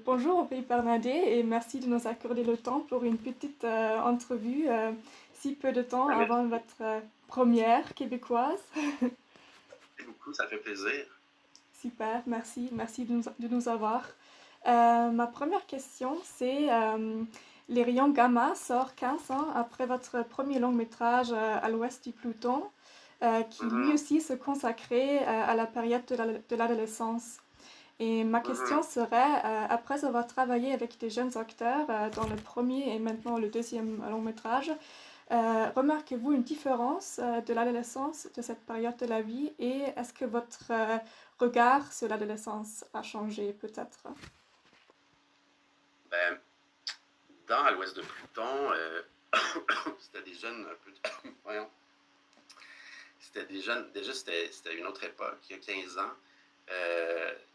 Bonjour au pays Bernadette et merci de nous accorder le temps pour une petite entrevue si peu de temps Ben, avant merci votre première québécoise. beaucoup, ça fait plaisir. Super, merci, merci de nous avoir. Ma première question, c'est Les rayons gamma sort 15 ans après votre premier long métrage à l'ouest du Pluton, qui lui Mhm, aussi se consacrait à la période de l'adolescence. Et ma question mhm. serait, après avoir travaillé avec des jeunes acteurs dans le premier et maintenant le deuxième long métrage, remarquez-vous une différence de l'adolescence de cette période de la vie et est-ce que votre regard sur l'adolescence a changé peut-être? Ben, dans À l'ouest de Pluton, c'était des jeunes un peu. Voyons. C'était des jeunes. Déjà, c'était une autre époque, il y a 15 ans.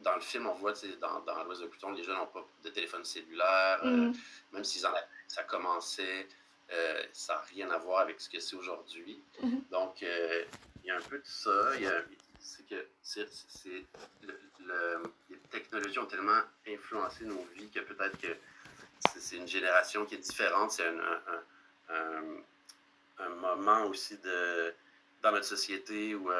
Dans le film, on voit, dans À l'ouest de Pluton, les jeunes n'ont pas de téléphone cellulaire. Mm, Même s'ils en avaient, ça commençait. Ça n'a rien à voir avec ce que c'est aujourd'hui. mhm, Donc, il y a un peu de ça. C'est que les technologies ont tellement influencé nos vies que peut-être que c'est une génération qui est différente. C'est un moment aussi dans notre société où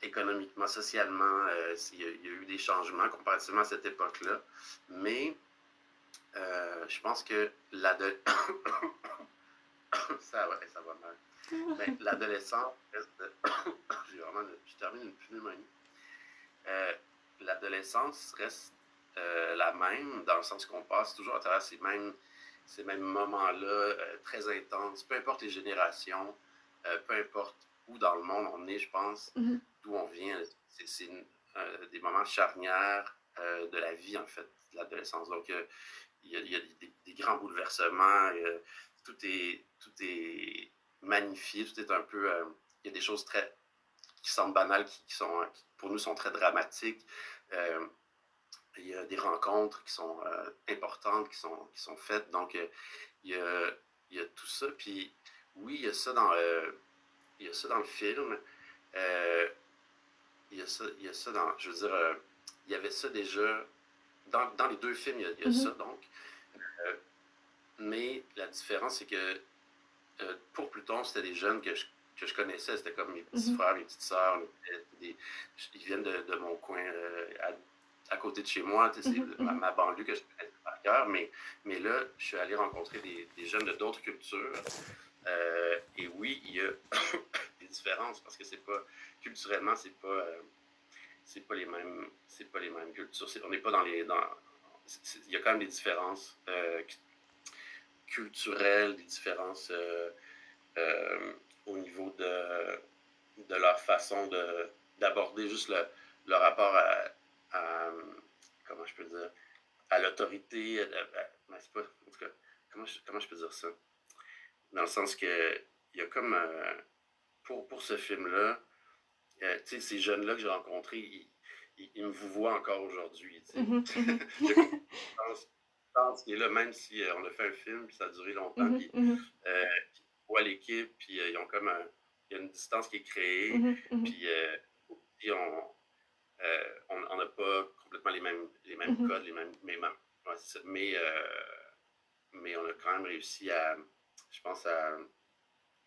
économiquement, socialement, il y a eu des changements comparativement à cette époque-là. Mais je pense que ça va mal. Mais l'adolescence je termine une pneumonie. Euh, L'adolescence reste la même, dans le sens qu'on passe toujours à travers ces mêmes moments-là très intenses, peu importe les générations, peu importe où dans le monde on est, je pense, mhm, d'où on vient. C'est des moments charnières de la vie, en fait, de l'adolescence. Donc, il y a des grands bouleversements, tout est magnifié, tout est un peu. Il y a des choses qui semblent banales, qui pour nous sont très dramatiques. Euh, il y a des rencontres qui sont importantes, qui sont faites. Donc, il, y a, il y a tout ça. Puis, oui, il y a ça dans le film. Euh, il y a ça dans. Je veux dire, il y avait ça déjà. Dans les deux films, il y a ça, mhm, donc. Euh, mais la différence, c'est que pour Pluton, c'était des jeunes que je connaissais. C'était comme mes petits mhm, frères, mes petites sœurs. Ils viennent de mon coin à côté de chez moi. C'est mhm, mhm, ma banlieue que je connais par cœur. Mais là, je suis allé rencontrer des jeunes de d'autres cultures. Et oui, il y a des différences parce que c'est pas culturellement, c'est pas les mêmes cultures. On n'est pas dans les dans il y a quand même des différences culturelles, des différences au niveau de leur façon d'aborder juste le rapport comment je peux dire, à l'autorité. C'est pas, en tout cas, comment je peux dire ça? Dans le sens que il y a comme, pour ce film-là, tu sais, ces jeunes-là que j'ai rencontrés, ils me vous voient encore aujourd'hui. mhm, mhm, Il y a comme une distance qui est là, même si on a fait un film, puis ça a duré longtemps, mhm, puis mhm, euh, voient l'équipe, puis ils ont comme il y a une distance qui est créée, mhm, mhm, puis on n'a pas complètement les mêmes mhm, codes, ouais, mais on a quand même réussi je pense, à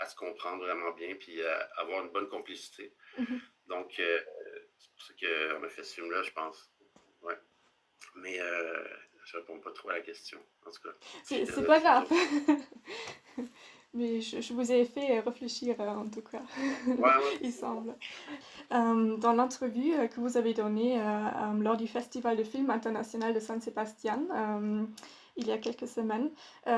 se comprendre vraiment bien, puis à avoir une bonne complicité. mhm. Donc, c'est pour ça qu'on a fait ce film-là, je pense. Ouais. Mais je réponds pas trop à la question, en tout cas. C'est pas Je suis grave. désolé. Mais je vous ai fait réfléchir en tout cas, Ouais, ouais. il semble. Dans l'entrevue que vous avez donnée lors du Festival de films international de San Sebastian, il y a quelques semaines,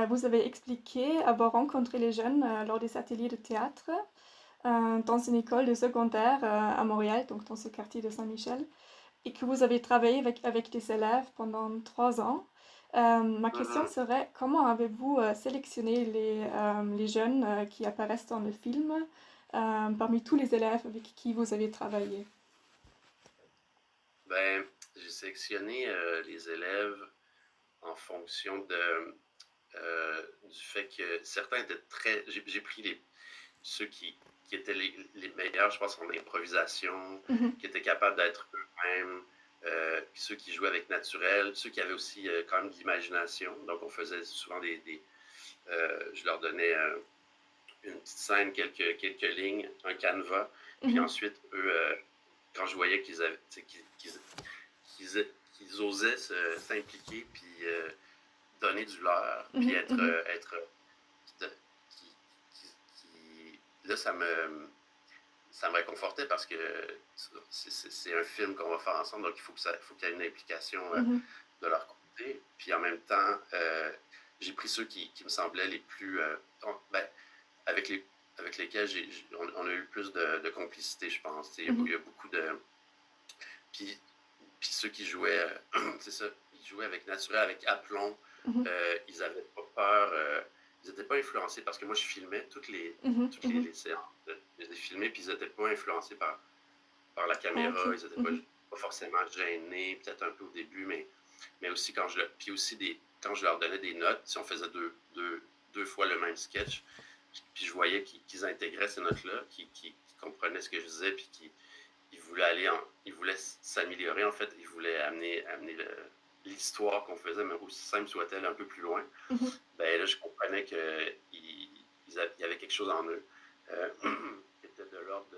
vous avez expliqué avoir rencontré les jeunes lors des ateliers de théâtre dans une école de secondaire à Montréal, donc dans ce quartier de Saint-Michel, et que vous avez travaillé avec des élèves pendant 3 ans. Ma question Mhm. serait, comment avez-vous sélectionné les jeunes qui apparaissent dans le film parmi tous les élèves avec qui vous avez travaillé? Ben, j'ai sélectionné les élèves en fonction du fait que certains étaient très. J'ai pris ceux qui étaient les meilleurs, je pense, en improvisation, Mhm, qui étaient capables d'être eux-mêmes, puis ceux qui jouaient avec naturel, ceux qui avaient aussi quand même de l'imagination. Donc, on faisait souvent je leur donnais une petite scène, quelques lignes, un canevas, puis Mhm. ensuite, eux, quand je voyais qu'ils osaient s'impliquer, puis donner du leur, puis Mhm. Mhm. là, ça me réconfortait parce que c'est un film qu'on va faire ensemble, donc faut qu'il y ait une implication Mhm. de leur côté. Puis en même temps, j'ai pris ceux qui me semblaient les plus... ben, avec, les, avec lesquels on a eu plus de complicité, je pense. Il y a beaucoup de... Puis, puis ceux qui jouaient, c'est ça, ils jouaient avec naturel, avec aplomb. Mhm. Ils n'avaient pas peur, ils n'étaient pas influencés parce que moi je filmais Mhm. Mhm. les séances. Je les ai filmés, puis ils n'étaient pas influencés par la Ah, caméra, ok. ils n'étaient Mhm. pas forcément gênés, peut-être un peu au début, mais aussi puis aussi quand je leur donnais des notes, si on faisait deux fois le même sketch, puis je voyais qu'ils intégraient ces notes-là, qu'ils comprenaient ce que je disais, puis ils voulaient s'améliorer, en fait, ils voulaient amener l'histoire qu'on faisait, même aussi simple soit-elle, un peu plus loin. Mhm. Ben là, je comprenais qu'il y avait quelque chose en eux qui était de l'ordre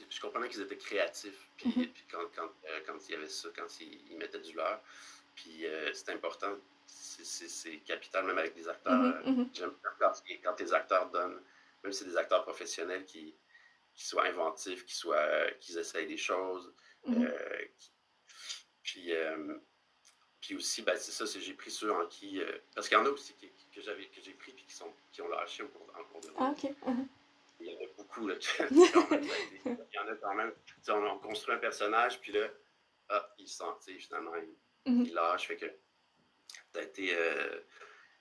je comprenais qu'ils étaient créatifs, Mhm. puis quand il y avait ça, quand ils mettaient du leur, puis c'est important, c'est capital, même avec des acteurs. Mhm. Mhm. J'aime bien quand les acteurs donnent, même si c'est des acteurs professionnels qui soient inventifs, qu'ils essayent des choses. Mhm. Euh, puis, puis aussi, ben, c'est ça, j'ai pris ceux en qui. Parce qu'il y en a aussi que j'ai pris et qui ont lâché en cours de Ah, route. ok. Mhm. Il y en a beaucoup, là, quand même, il y en a quand même. On construit un personnage, puis là, il sent, finalement, Mhm. il lâche. Fait que ça a été,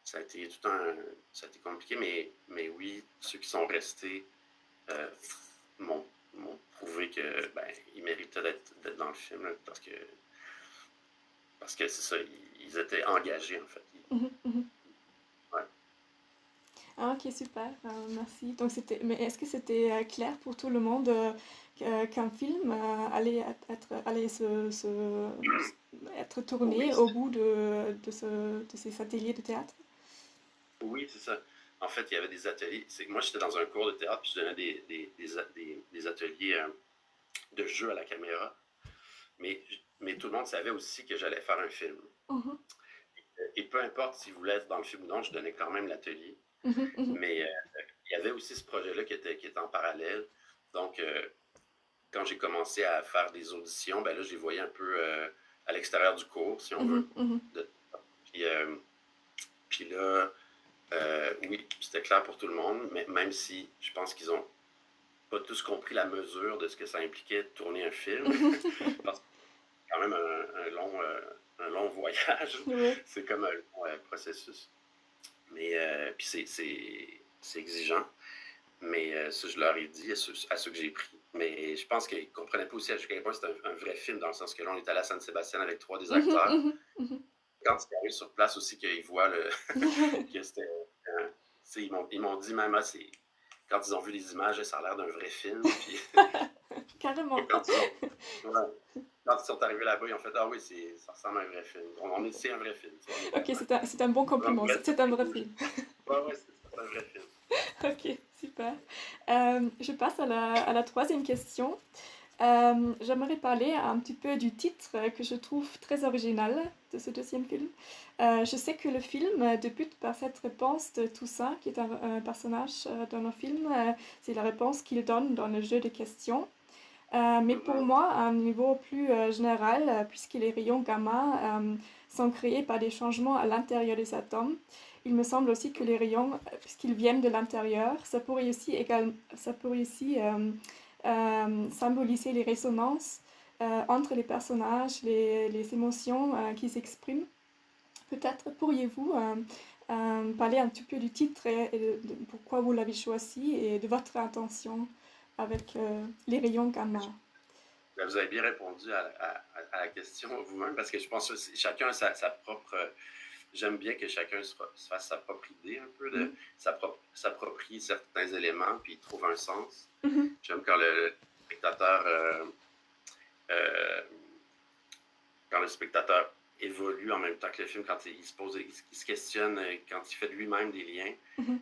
ça a été ça a été compliqué, mais oui, ceux qui sont restés euh, m'ont prouvé que ben, ils méritaient d'être dans le film, là, parce que c'est ça, ils étaient engagés, en fait. Mhm. Mhm. Ouais. Ah, ok, super, merci. Donc, mais est-ce que c'était clair pour tout le monde qu'un film être tourné Oui, au bout de ces ateliers de théâtre? oui, c'est ça. En fait, il y avait des ateliers. Moi, j'étais dans un cours de théâtre, puis je donnais des ateliers de jeu à la caméra. Mais tout le monde savait aussi que j'allais faire un film. Mhm. Et peu importe s'ils voulaient être dans le film ou non, je donnais quand même l'atelier. Mhm. Mhm. Mais il y avait aussi ce projet-là qui était en parallèle. Donc, quand j'ai commencé à faire des auditions, ben là, je les voyais un peu à l'extérieur du cours, si on Mhm. veut. Mhm. De- puis, puis là, oui, c'était clair pour tout le monde, mais même si je pense qu'ils ont pas tous compris la mesure de ce que ça impliquait de tourner un film, parce que c'est quand même un long voyage, Ouais. c'est comme un long processus. Mais puis c'est exigeant, mais ça, je leur ai dit à ceux que j'ai pris. Mais je pense qu'ils ne comprenaient pas aussi à quel point c'était un vrai film, dans le sens que là, on est allé à San-Sébastien avec 3 des Mhm. acteurs. Mhm. Mhm. Quand ils arrivent sur place aussi, qu'ils voient que c'était. Ils m'ont dit même, quand ils ont vu les images, ça a l'air d'un vrai film. Puis Carrément. quand ouais, quand ils sont arrivés là-bas, ils ont fait ah oui, ça ressemble à un vrai film. C'est un vrai film. On est Ok, vraiment. c'est un bon On compliment. pourrait C'est un dire vrai rouge. film. Ouais, c'est un vrai film. Ok, super. Je passe à la troisième question. J'aimerais parler un petit peu du titre que je trouve très original de ce deuxième film. Je sais que le film débute par cette réponse de Toussaint, qui est un personnage dans le film. C'est la réponse qu'il donne dans le jeu de questions. Mais pour Mhm. moi, à un niveau plus général, puisque les rayons gamma sont créés par des changements à l'intérieur des atomes, il me semble aussi que les rayons, puisqu'ils viennent de l'intérieur, ça pourrait aussi symboliser les résonances entre les personnages, les émotions qui s'expriment. Peut-être pourriez-vous parler un petit peu du titre et de pourquoi vous l'avez choisi et de votre intention avec les rayons gamma. Ben, vous avez bien répondu à la question vous-même, parce que je pense que chacun a sa propre. J'aime bien que chacun se fasse sa propre idée un peu, s'approprie certains éléments, puis il trouve un sens. Mhm. J'aime quand spectateur, euh, quand le spectateur évolue en même temps que le film, quand il se pose, il se questionne, quand il fait de lui-même des liens. Mhm.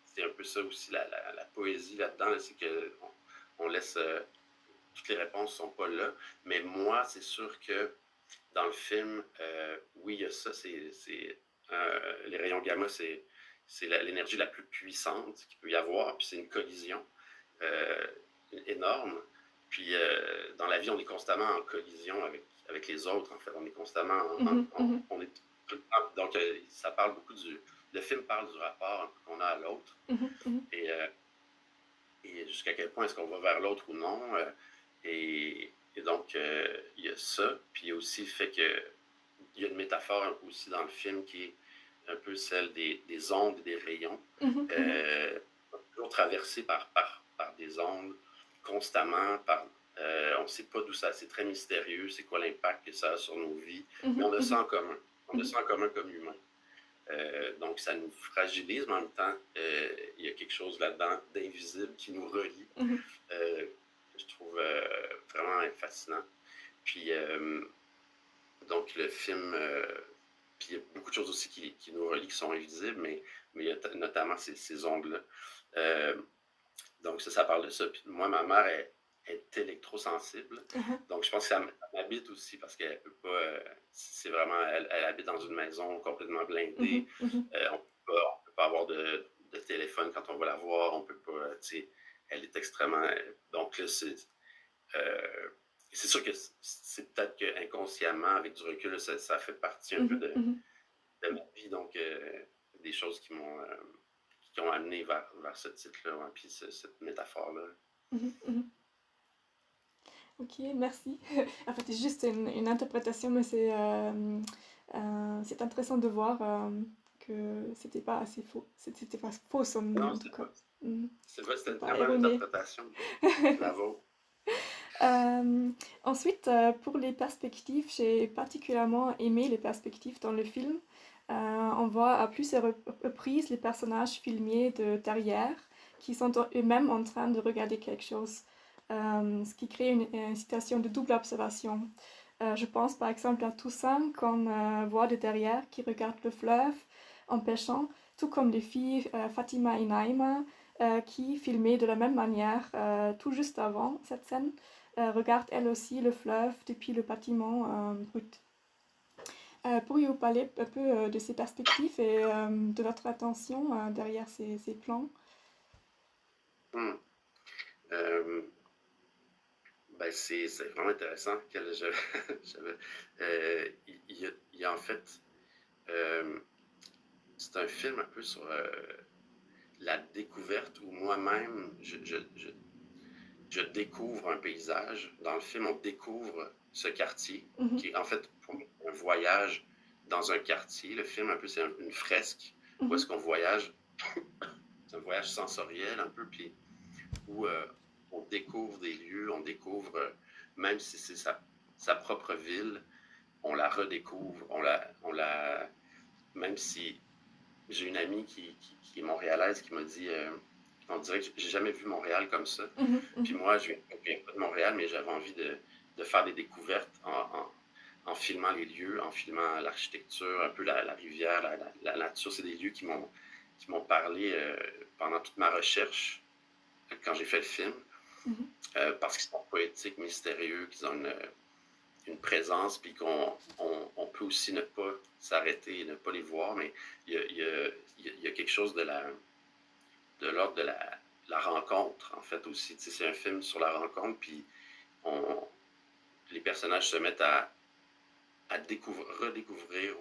C'est un peu ça aussi la poésie là-dedans, là, c'est qu'on laisse toutes les réponses sont pas là. Mais moi, c'est sûr que dans le film, oui, il y a ça. Les rayons gamma, c'est l'énergie la plus puissante qu'il peut y avoir. Puis c'est une collision euh, énorme. Puis dans la vie, on est constamment en collision avec les autres. En fait, on est constamment on est tout le temps. Donc, ça parle beaucoup le film parle du rapport qu'on a à l'autre. Et, et jusqu'à quel point est-ce qu'on va vers l'autre ou non. Et donc, il y a ça. Puis il y a aussi le fait qu'il y a une métaphore aussi dans le film qui est un peu celle des ondes et des rayons. Toujours traversés par des ondes constamment. On ne sait pas d'où ça, c'est très mystérieux, c'est quoi l'impact que ça a sur nos vies, mais on a ça en commun. On a ça en commun comme humains. Donc, ça nous fragilise, mais en même temps, il y a quelque chose là-dedans d'invisible qui nous relie. Je trouve vraiment fascinant. Puis, donc, le film, puis il y a beaucoup de choses aussi qui nous relient, qui sont invisibles, mais il y a notamment ces ondes-là. Donc, ça parle de ça. Puis moi, ma mère est électrosensible. Donc, je pense que ça m'habite aussi parce qu'elle peut pas. C'est vraiment. Elle habite dans une maison complètement blindée. On peut pas avoir de téléphone quand on va la voir. On peut pas. Elle est extrêmement. Donc, là, c'est sûr que c'est peut-être qu'inconsciemment, avec du recul, ça fait partie un peu de ma vie. Donc, des choses qui ont amené vers ce titre-là, ouais, puis cette métaphore-là. Ok, merci. En fait, c'est juste une interprétation, mais c'est intéressant de voir que c'était pas assez faux. C'était pas faux, en tout cas. C'est vrai, c'était une très bonne interprétation. Bravo. Ensuite, pour les perspectives, j'ai particulièrement aimé les perspectives dans le film. On voit à plusieurs reprises les personnages filmés de derrière qui sont eux-mêmes en train de regarder quelque chose, ce qui crée une situation de double observation. Je pense par exemple à Toussaint qu'on voit de derrière qui regarde le fleuve en pêchant, tout comme les filles Fatima et Naïma qui, filmaient de la même manière tout juste avant cette scène, regarde elle aussi le fleuve depuis le bâtiment brut. Pourriez-vous parler un peu de ces perspectives et de votre attention derrière ces plans? Ben c'est vraiment intéressant. Il y a en fait, c'est un film un peu sur la découverte où moi-même, je découvre un paysage. Dans le film, on découvre ce quartier, qui est en fait pour moi, un voyage dans un quartier. Le film, un peu, c'est une fresque où est-ce qu'on voyage. C'est un voyage sensoriel un peu, puis où on découvre des lieux, on découvre, même si c'est sa propre ville, on la redécouvre, même si j'ai une amie qui est montréalaise qui m'a dit, on dirait que j'ai jamais vu Montréal comme ça. Puis moi, je viens pas de Montréal, mais j'avais envie de faire des découvertes en filmant les lieux, en filmant l'architecture, un peu la rivière, la nature. C'est des lieux qui m'ont parlé pendant toute ma recherche quand j'ai fait le film, parce qu'ils sont poétiques, mystérieux, qu'ils ont une présence, puis qu'on peut aussi ne pas s'arrêter et ne pas les voir, mais il y a quelque chose de l'ordre de la rencontre, en fait, aussi. Tu sais, c'est un film sur la rencontre, puis les personnages se mettent à redécouvrir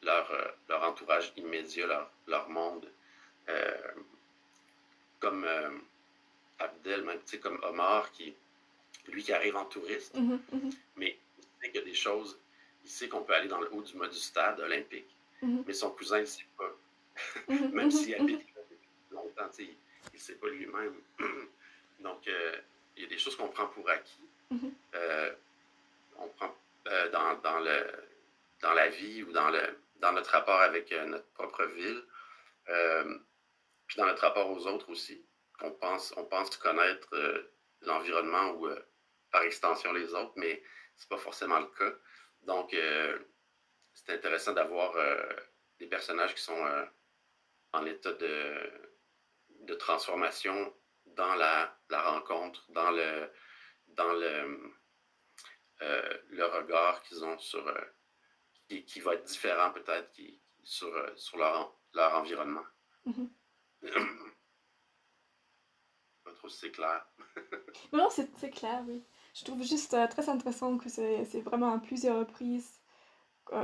leur entourage immédiat, leur monde, comme Abdel, même, tu sais, comme Omar, lui qui arrive en touriste, mais il sait qu'il y a des choses, il sait qu'on peut aller dans le haut du stade olympique, mais son cousin, il ne sait pas. Même s'il habite longtemps, tu sais, il ne sait pas lui-même. Donc, il y a des choses qu'on prend pour acquis. On prend dans la vie ou dans notre rapport avec notre propre ville, puis dans notre rapport aux autres aussi. On pense connaître l'environnement ou par extension les autres, mais c'est pas forcément le cas. Donc, c'est intéressant d'avoir des personnages qui sont en état de transformation dans la rencontre, dans le regard qu'ils ont sur qui va être différent peut-être sur leur environnement. Mhm. Pas trop si c'est clair. Non, c'est clair, oui. Je trouve juste très intéressant que c'est vraiment à plusieurs reprises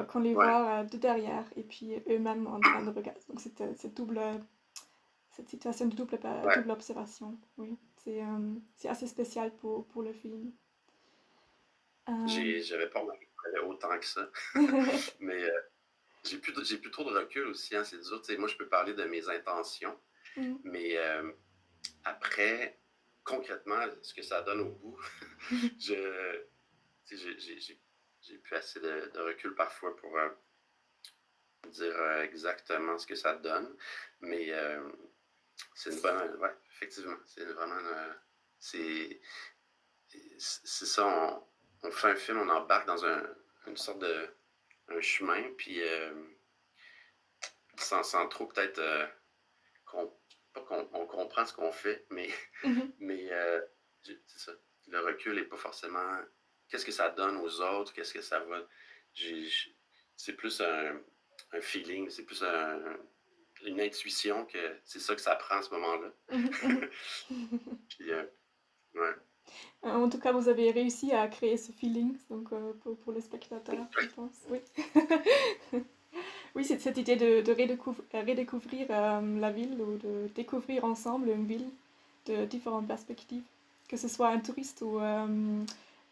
qu'on les Ouais, voit de derrière et puis eux-mêmes en train de regarder. Donc cette situation de ouais. double observation, oui. C'est assez spécial pour le film. Euh, J'avais pas remarqué qu'il y avait autant que ça. Mais j'ai plus trop de recul aussi, hein, c'est dur. Tu sais, moi, je peux parler de mes intentions, mm, mais après, concrètement, ce que ça donne au bout, je, tu sais, j'ai plus assez de recul parfois pour dire exactement ce que ça donne. Mais c'est une bonne. Ouais, effectivement. C'est vraiment. C'est c'est ça. On fait un film, on embarque dans une sorte de un chemin, puis sans trop peut-être qu'on, pas qu'on on comprend ce qu'on fait, mais, mhm. mais c'est ça. Le recul n'est pas forcément. Qu'est-ce que ça donne aux autres? Qu'est-ce que ça va. j'ai- c'est plus un feeling, c'est plus une intuition que c'est ça que ça prend à ce moment-là. Mhm, Puis, ouais. En tout cas, vous avez réussi à créer ce feeling donc, pour le spectateur, je pense. Oui, oui c'est cette idée de redécouvrir la ville ou de découvrir ensemble une ville de différentes perspectives. Que ce soit un touriste ou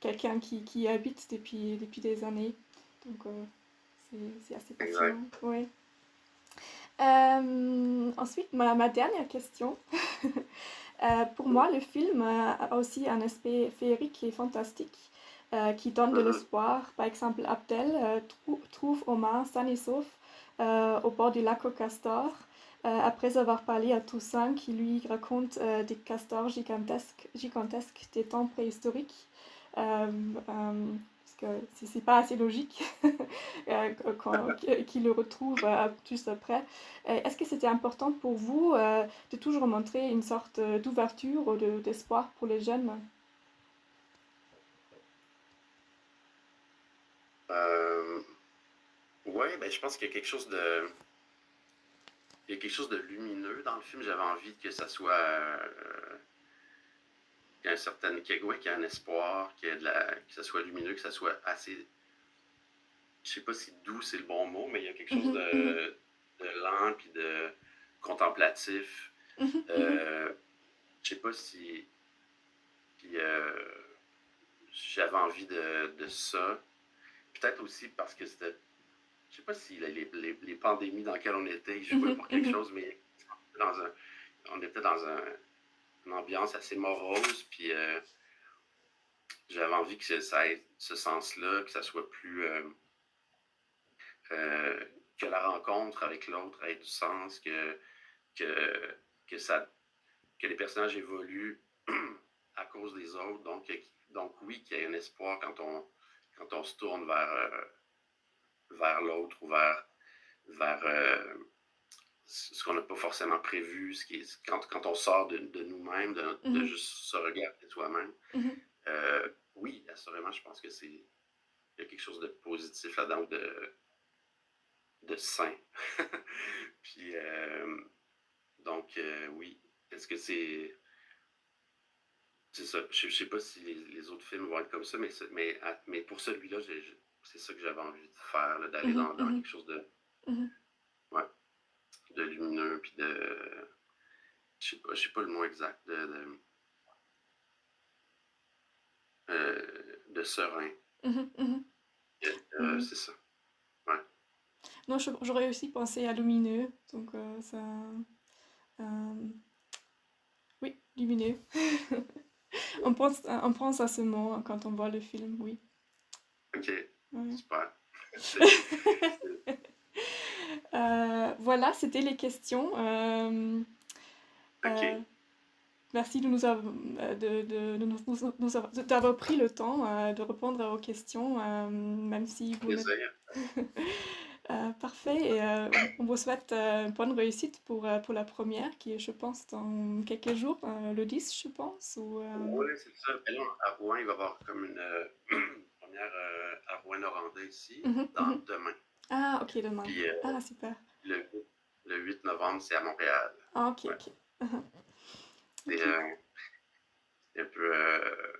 quelqu'un qui y habite depuis des années. Donc, c'est assez passionnant. Exact. Oui. Ensuite, ma dernière question. Pour moi, le film a aussi un aspect féerique et fantastique qui donne de Mhm. l'espoir. Par exemple, Abdel trouve Omar sain et sauf au bord du lac aux castors, après avoir parlé à Toussaint qui lui raconte des castors gigantesques des temps préhistoriques. Parce que c'est pas assez logique qu'il le retrouve juste après. Est-ce que c'était important pour vous de toujours montrer une sorte d'ouverture ou d'espoir pour les jeunes? Ouais, ben, je pense qu'il y a quelque chose de. Il y a quelque chose de lumineux dans le film. J'avais envie que ça soit. Qu'il y ait un certain. Ouais, qu'il y ait un espoir, que ça soit lumineux, que ça soit assez. Je sais pas si doux c'est le bon mot, mais il y a quelque chose Mhm, mhm, de lent puis de contemplatif. mhm, mhm, Euh, je sais pas si. Puis j'avais envie de ça. Peut-être aussi parce que c'était. Je sais pas si les pandémies dans lesquelles on était, ils jouaient mhm, pour quelque mhm, chose, mais dans un, on était dans une ambiance assez morose, puis j'avais envie que ça ait ce sens-là, que ça soit plus. Euh, que la rencontre avec l'autre ait du sens, que, que, ça, que les personnages évoluent à cause des autres. Donc oui, qu'il y ait un espoir quand on se tourne vers l'autre ou vers ce qu'on n'a pas forcément prévu, quand on sort de nous-mêmes, de mhm, juste se regarder soi-même. mhm, Oui, assurément, je pense que il y a quelque chose de positif là-dedans, de sain. Puis, donc, oui. Est-ce que c'est ça? Je sais pas si les autres films vont être comme ça, mais pour celui-là, c'est ça que j'avais envie de faire, là, d'aller mhm, dans mhm, quelque chose de, mhm. ouais, de lumineux, puis je sais pas le mot exact, de serein. Mhm, mhm. Oui. C'est ça. Ouais. Non, j'aurais aussi pensé à lumineux, donc ça, euh, oui, lumineux. On pense à ce mot quand on voit le film, oui. Ok. Ouais. Super. c'est, Voilà, c'était les questions. ok. Euh, Merci de nous avoir, d'avoir pris le temps de répondre aux questions, même si vous n'êtes Plaisir. parfait. Et on vous souhaite bonne réussite pour la première, qui est, je pense, dans quelques jours, le 10, je pense. Ou, Oui, c'est ça. Et là, à Rouen, il va y avoir comme une première à Rouen-Norandais ici, mhm, mhm. demain. Ah, ok, demain. Puis Ah, super. le, le 8 novembre, c'est à Montréal. Ah, ok, Ouais. ok. Mhm. C'est Ok. un peu.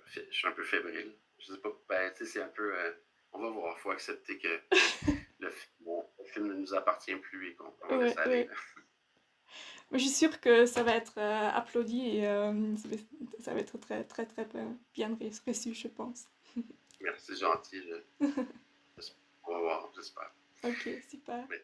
Je suis un peu fébrile. Je sais pas. Ben, tu sais, c'est un peu. On va voir. Il faut accepter que le film ne nous appartient plus et qu'on laisse Ouais, aller. ouais. Mais je suis sûre que ça va être applaudi et ça va être très, très, très bien reçu, je pense. Merci, gentil. On va voir, j'espère. Ok, super. Mais